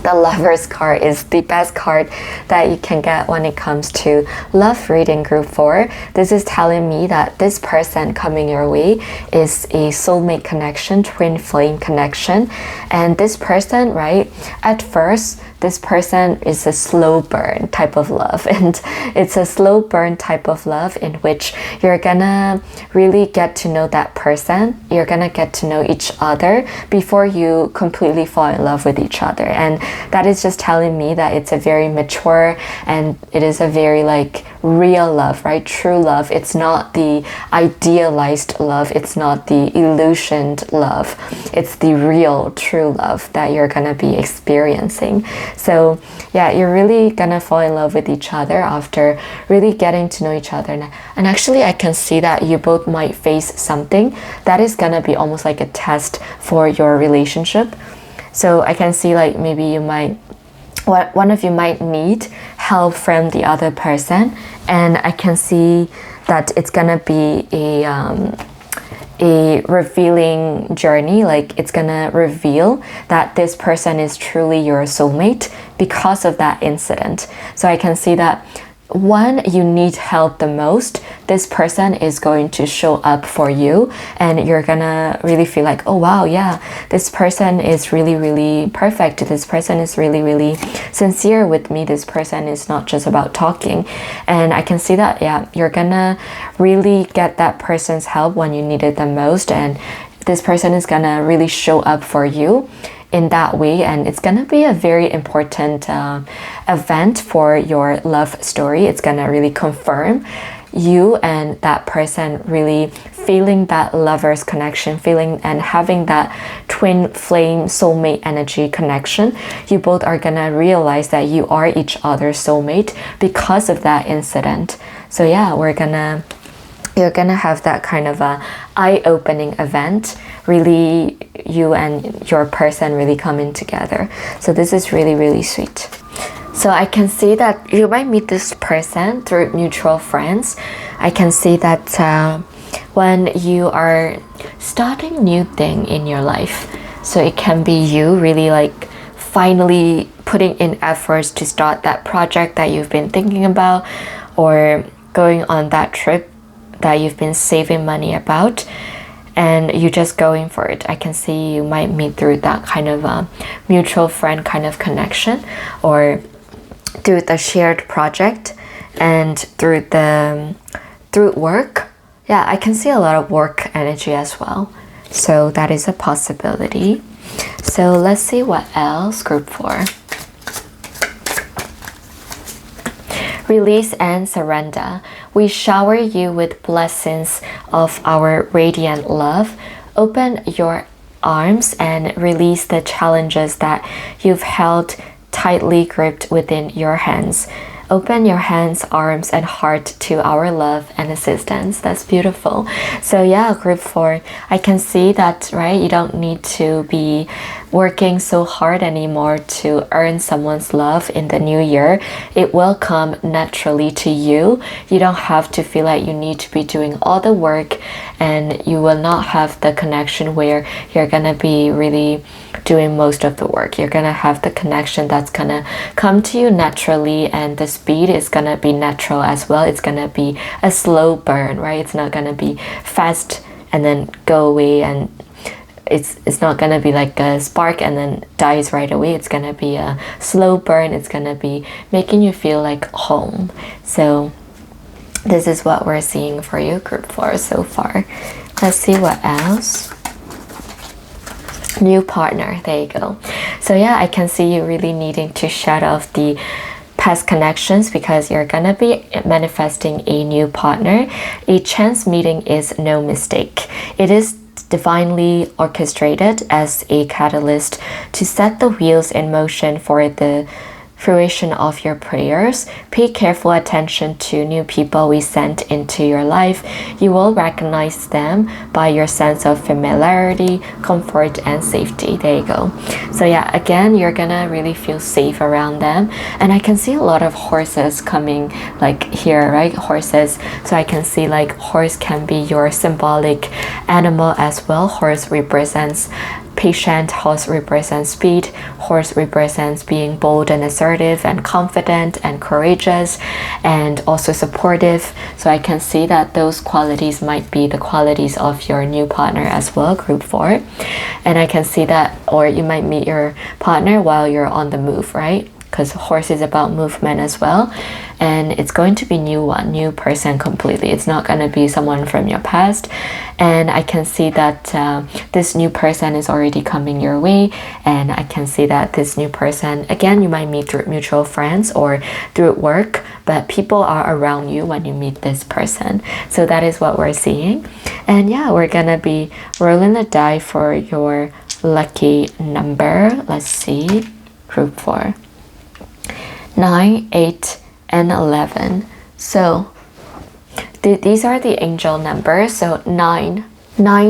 The Lover's card is the best card that you can get when it comes to love reading group 4. This is telling me that this person coming your way is a soulmate connection, twin flame connection. And this person, right, at first, this person is a slow burn type of love, and it's a slow burn type of love in which you're gonna really get to know that person. You're gonna get to know each other before you completely fall in love with each other. And that is just telling me that it's a very mature and it is a very like real love, right? True love. It's not the idealized love. It's not the illusioned love. It's the real true love that you're gonna be experiencing. So yeah, you're really gonna fall in love with each other after really getting to know each other. And actually I can see that you both might face something that is gonna be almost like a test for your relationship. So I can see like maybe you might, one of you might need help from the other person, and I can see that it's gonna be a revealing journey. Like it's gonna reveal that this person is truly your soulmate because of that incident. So I can see that when you need help the most, this person is going to show up for you, and you're gonna really feel like, oh wow, yeah, this person is really perfect. This person is really sincere with me. This person is not just about talking. And I can see that, yeah, you're gonna really get that person's help when you need it the most, and this person is gonna really show up for you in that way, and it's gonna be a very important event for your love story. It's gonna really confirm you and that person really feeling that lover's connection, feeling and having that twin flame soulmate energy connection. You both are gonna realize that you are each other's soulmate because of that incident. So yeah, you're gonna have that kind of a eye-opening event, really you and your person really coming together. So this is really sweet. So I can see that you might meet this person through mutual friends. I can see that when you are starting new thing in your life, so it can be you really like finally putting in efforts to start that project that you've been thinking about, or going on that trip that you've been saving money about, and you're just going for it. I can see you might meet through that kind of mutual friend kind of connection, or through the shared project, and through work. Yeah, I can see a lot of work energy as well. So that is a possibility. So let's see what else, group 4. Release and surrender. We shower you with blessings of our radiant love. Open your arms and release the challenges that you've held tightly gripped within your hands. Open your hands, arms, and heart to our love and assistance. That's beautiful. So yeah, group 4, I can see that, right? You don't need to be working so hard anymore to earn someone's love in the new year. It will come naturally to you. You don't have to feel like you need to be doing all the work, and you will not have the connection where you're gonna be really doing most of the work. You're gonna have the connection that's gonna come to you naturally, and the speed is gonna be natural as well. It's gonna be a slow burn, right? It's not gonna be fast and then go away, and it's not gonna be like a spark and then dies right away. It's gonna be a slow burn. It's gonna be making you feel like home. So this is what we're seeing for you, group 4 so far. Let's see what else. New partner, there you go. So yeah, I can see you really needing to shut off the past connections because you're gonna be manifesting a new partner. A chance meeting is no mistake. It is divinely orchestrated as a catalyst to set the wheels in motion for the fruition of your prayers. Pay careful attention to new people we send into your life. You will recognize them by your sense of familiarity, comfort, and safety. There you go. So yeah, again, you're gonna really feel safe around them. And I can see a lot of horses coming like here, right? Horses. So I can see like horse can be your symbolic animal as well. Horse represents patient, horse represents speed, horse represents being bold and assertive and confident and courageous and also supportive. So I can see that those qualities might be the qualities of your new partner as well, group 4. And I can see that, or you might meet your partner while you're on the move, right? Because horse is about movement as well, and it's going to be new person completely. It's not going to be someone from your past. And I can see that this new person is already coming your way, and I can see that this new person, again, you might meet through mutual friends or through work, but people are around you when you meet this person. So that is what we're seeing. And yeah, we're gonna be rolling the die for your lucky number. Let's see, group 4. 9, 8, and 11. So these are the angel numbers. So 9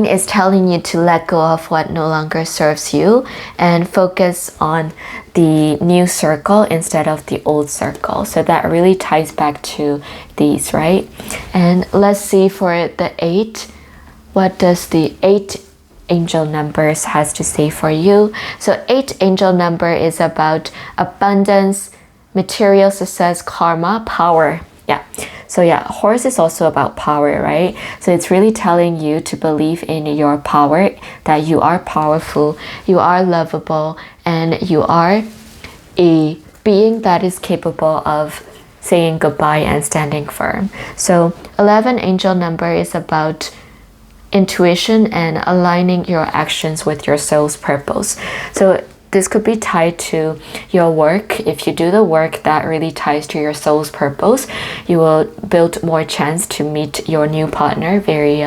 is telling you to let go of what no longer serves you and focus on the new circle instead of the old circle. So that really ties back to these, right? And let's see for the 8, what does the 8 angel numbers has to say for you. So 8 angel number is about abundance, material success, karma, power. Yeah. So yeah, horse is also about power, right? So it's really telling you to believe in your power, that you are powerful, you are lovable, and you are a being that is capable of saying goodbye and standing firm. So 11 angel number is about intuition and aligning your actions with your soul's purpose. So this could be tied to your work. If you do the work that really ties to your soul's purpose, you will build more chance to meet your new partner very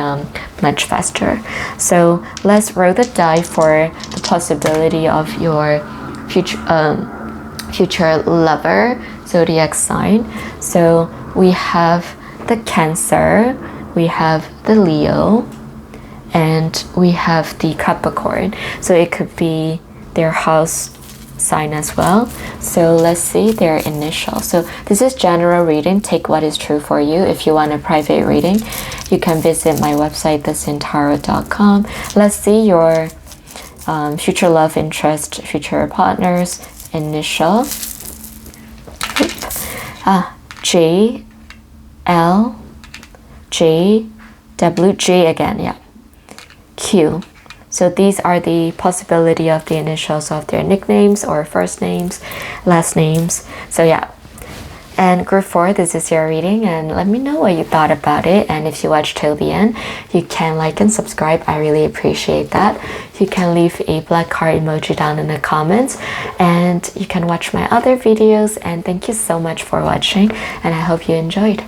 much faster. So let's roll the die for the possibility of your future lover, zodiac sign. So we have the Cancer, we have the Leo, and we have the Capricorn. So it could be their house sign as well. So let's see their initial. So this is general reading. Take what is true for you. If you want a private reading, you can visit my website, thesintaro.com. Let's see your future love interest, future partners, initial. J, L, J, W, J again, yeah. Q. So these are the possibility of the initials of their nicknames or first names, last names. So yeah. And group 4, this is your reading, and let me know what you thought about it. And if you watched till the end, you can like and subscribe. I really appreciate that. You can leave a black heart emoji down in the comments, and you can watch my other videos. And thank you so much for watching, and I hope you enjoyed.